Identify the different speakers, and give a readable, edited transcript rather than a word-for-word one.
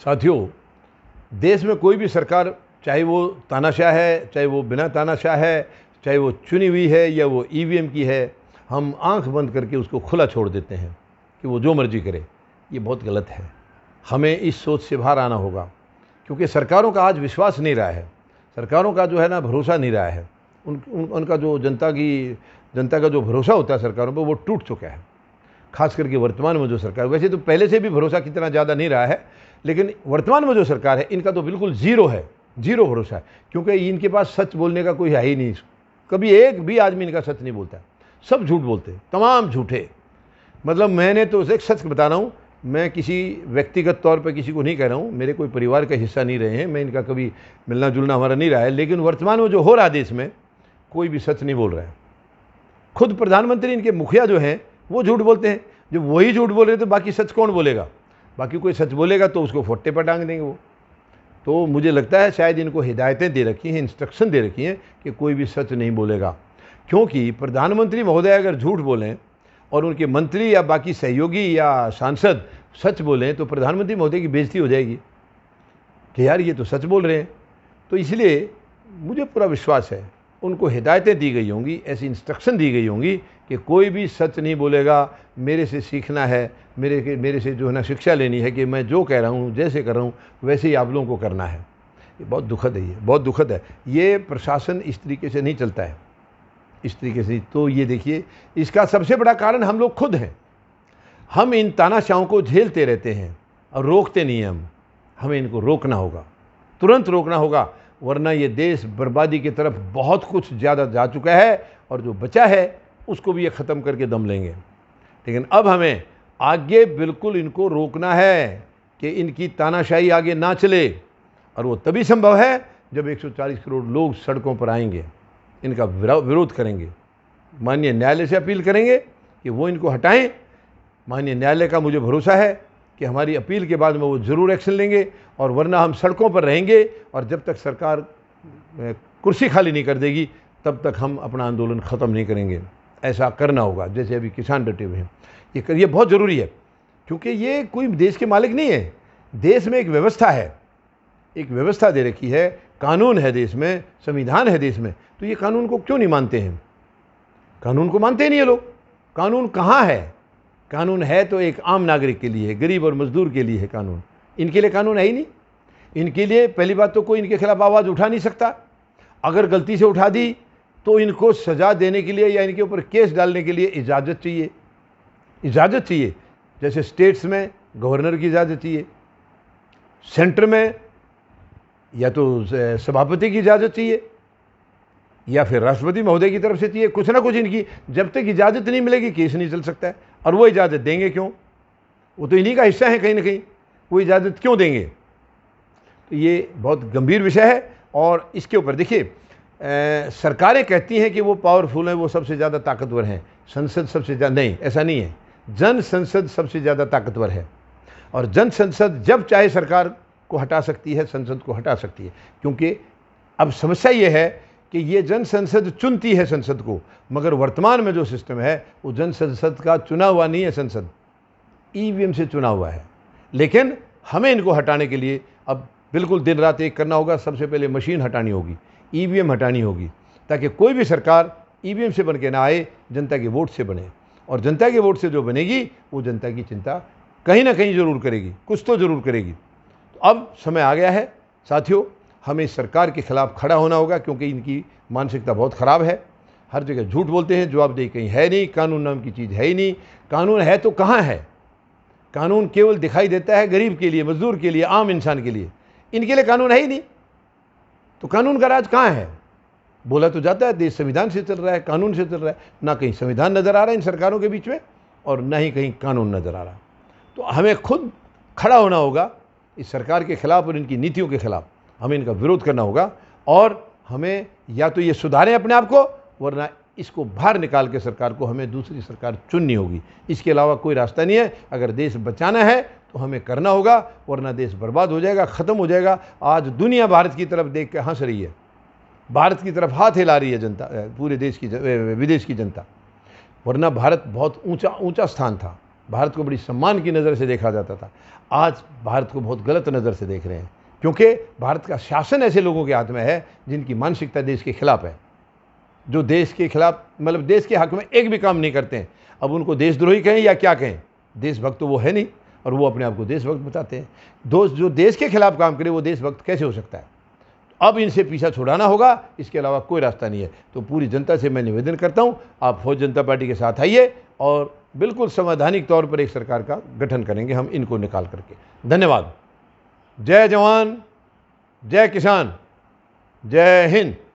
Speaker 1: साथियों, देश में कोई भी सरकार, चाहे वो तानाशाह है, चाहे वो बिना तानाशाह है, चाहे वो चुनी हुई है या वो ईवीएम की है, हम आंख बंद करके उसको खुला छोड़ देते हैं कि वो जो मर्जी करे। ये बहुत गलत है। हमें इस सोच से बाहर आना होगा, क्योंकि सरकारों का आज विश्वास नहीं रहा है, सरकारों का जो है ना भरोसा नहीं रहा है। उनका जो जनता का जो भरोसा होता है सरकारों पर, वो टूट चुका है। खास करके वर्तमान में जो सरकार, वैसे तो पहले से भी भरोसा कितना ज़्यादा नहीं रहा है, लेकिन वर्तमान में जो सरकार है इनका तो बिल्कुल ज़ीरो है, ज़ीरो भरोसा है। क्योंकि इनके पास सच बोलने का कोई है ही नहीं। कभी एक भी आदमी इनका सच नहीं बोलता, सब झूठ बोलते, तमाम झूठे। मतलब मैंने तो एक सच बता रहा हूँ, मैं किसी व्यक्तिगत तौर पर किसी को नहीं कह रहा हूँ, मेरे कोई परिवार का हिस्सा नहीं रहे हैं, मैं इनका कभी मिलना जुलना हमारा नहीं रहा है, लेकिन वर्तमान में जो हो रहा है देश में, कोई भी सच नहीं बोल रहा है। खुद प्रधानमंत्री, इनके मुखिया जो हैं, वो झूठ बोलते हैं। जब वही झूठ बोल रहे तो बाकी सच कौन बोलेगा? बाकी कोई सच बोलेगा तो उसको फोट्टे पर टांग देंगे वो। तो मुझे लगता है शायद इनको हिदायतें दे रखी हैं, इंस्ट्रक्शन दे रखी हैं कि कोई भी सच नहीं बोलेगा। क्योंकि प्रधानमंत्री महोदय अगर झूठ बोलें और उनके मंत्री या बाकी सहयोगी या सांसद सच बोलें तो प्रधानमंत्री महोदय की बेइज्जती हो जाएगी कि यार ये तो सच बोल रहे हैं। तो इसलिए मुझे पूरा विश्वास है उनको हिदायतें दी गई होंगी, ऐसी इंस्ट्रक्शन दी गई होंगी कि कोई भी सच नहीं बोलेगा। मेरे से सीखना है, मेरे से जो है ना शिक्षा लेनी है कि मैं जो कह रहा हूँ, जैसे कर रहा हूँ, वैसे ही आप लोगों को करना है। ये बहुत दुखद है, ये बहुत दुखद है। ये प्रशासन इस तरीके से नहीं चलता है, इस तरीके से। तो ये देखिए, इसका सबसे बड़ा कारण हम लोग खुद हैं। हम इन तानाशाहों को झेलते रहते हैं और रोकते नहीं हैं। हमें इनको रोकना होगा, तुरंत रोकना होगा, वरना ये देश बर्बादी की तरफ बहुत कुछ ज़्यादा जा चुका है और जो बचा है उसको भी ये ख़त्म करके दम लेंगे। लेकिन अब हमें आगे बिल्कुल इनको रोकना है कि इनकी तानाशाही आगे ना चले, और वो तभी संभव है जब 140 करोड़ लोग सड़कों पर आएंगे, इनका विरोध करेंगे, माननीय न्यायालय से अपील करेंगे कि वो इनको हटाएं। माननीय न्यायालय का मुझे भरोसा है कि हमारी अपील के बाद में वो ज़रूर एक्शन लेंगे, और वरना हम सड़कों पर रहेंगे। और जब तक सरकार कुर्सी खाली नहीं कर देगी तब तक हम अपना आंदोलन ख़त्म नहीं करेंगे। ऐसा करना होगा, जैसे अभी किसान डटे हुए हैं। ये बहुत ज़रूरी है, क्योंकि ये कोई देश के मालिक नहीं है। देश में एक व्यवस्था है, एक व्यवस्था दे रखी है, कानून है देश में, संविधान है देश में। तो ये कानून को क्यों नहीं मानते हैं? कानून को मानते ही नहीं है लोग। कानून कहाँ है? कानून है तो एक आम नागरिक के लिए, गरीब और मजदूर के लिए है कानून। इनके लिए कानून है ही नहीं। इनके लिए पहली बात तो कोई इनके खिलाफ आवाज़ उठा नहीं सकता। अगर गलती से उठा दी तो इनको सज़ा देने के लिए या इनके ऊपर केस डालने के लिए इजाज़त चाहिए, इजाज़त चाहिए। जैसे स्टेट्स में गवर्नर की इजाज़त चाहिए, सेंटर में या तो सभापति की इजाज़त चाहिए, या फिर राष्ट्रपति महोदय की तरफ से चाहिए। कुछ ना कुछ इनकी, जब तक इजाज़त नहीं मिलेगी केस नहीं चल सकता है। और वो इजाज़त देंगे क्यों? वो तो इन्हीं का हिस्सा है कहीं ना कहीं, वो इजाज़त क्यों देंगे? तो ये बहुत गंभीर विषय है। और इसके ऊपर देखिए, सरकारें कहती हैं कि वो पावरफुल हैं, वो सबसे ज़्यादा ताकतवर हैं, संसद सबसे ज़्यादा, नहीं, ऐसा नहीं है। जन संसद सबसे ज़्यादा ताकतवर है, और जन संसद जब चाहे सरकार को हटा सकती है, संसद को हटा सकती है। क्योंकि अब समस्या ये है कि ये जन संसद चुनती है संसद को, मगर वर्तमान में जो सिस्टम है वो जन संसद का चुना हुआ नहीं है, संसद ईवीएम से चुना हुआ है। लेकिन हमें इनको हटाने के लिए अब बिल्कुल दिन रात एक करना होगा। सबसे पहले मशीन हटानी होगी, ईवीएम हटानी होगी, ताकि कोई भी सरकार ईवीएम से बन के ना आए, जनता के वोट से बने। और जनता के वोट से जो बनेगी वो जनता की चिंता कहीं ना कहीं ज़रूर करेगी, कुछ तो ज़रूर करेगी। तो अब समय आ गया है साथियों, हमें सरकार के खिलाफ खड़ा होना होगा, क्योंकि इनकी मानसिकता बहुत ख़राब है। हर जगह झूठ बोलते हैं, जवाबदेही कहीं है नहीं, कानून नाम की चीज़ है ही नहीं। कानून है तो कहाँ है? कानून केवल दिखाई देता है गरीब के लिए, मजदूर के लिए, आम इंसान के लिए। इनके लिए कानून है ही नहीं। तो कानून का राज कहाँ है? बोला तो जाता है देश संविधान से चल रहा है, कानून से चल रहा है। ना कहीं संविधान नज़र आ रहा है इन सरकारों के बीच में, और ना ही कहीं कानून नज़र आ रहा। तो हमें खुद खड़ा होना होगा इस सरकार के खिलाफ और इनकी नीतियों के खिलाफ। हमें इनका विरोध करना होगा, और हमें या तो ये सुधारें अपने आप को, वरना इसको बाहर निकाल के सरकार को हमें दूसरी सरकार चुननी होगी। इसके अलावा कोई रास्ता नहीं है। अगर देश बचाना है तो हमें करना होगा, वरना देश बर्बाद हो जाएगा, ख़त्म हो जाएगा। आज दुनिया भारत की तरफ देख के हंस रही है, भारत की तरफ हाथ हिला रही है जनता, पूरे देश की, विदेश की जनता। वरना भारत बहुत ऊंचा स्थान था, भारत को बड़ी सम्मान की नज़र से देखा जाता था। आज भारत को बहुत गलत नज़र से देख रहे हैं, क्योंकि भारत का शासन ऐसे लोगों के हाथ में है जिनकी मानसिकता देश के खिलाफ है, जो देश के खिलाफ मतलब देश के हक में एक भी काम नहीं करते हैं। अब उनको देशद्रोही कहें या क्या कहें, देशभक्त तो वो है नहीं, और वो अपने आप को देशभक्त बताते हैं। दोस्त जो देश के खिलाफ काम करे वो देशभक्त कैसे हो सकता है? अब इनसे पीछा छुड़ाना होगा, इसके अलावा कोई रास्ता नहीं है। तो पूरी जनता से मैं निवेदन करता हूँ, आप फौज जनता पार्टी के साथ आइए और बिल्कुल संवैधानिक तौर पर एक सरकार का गठन करेंगे हम इनको निकाल करके। धन्यवाद। जय जवान, जय किसान, जय हिंद।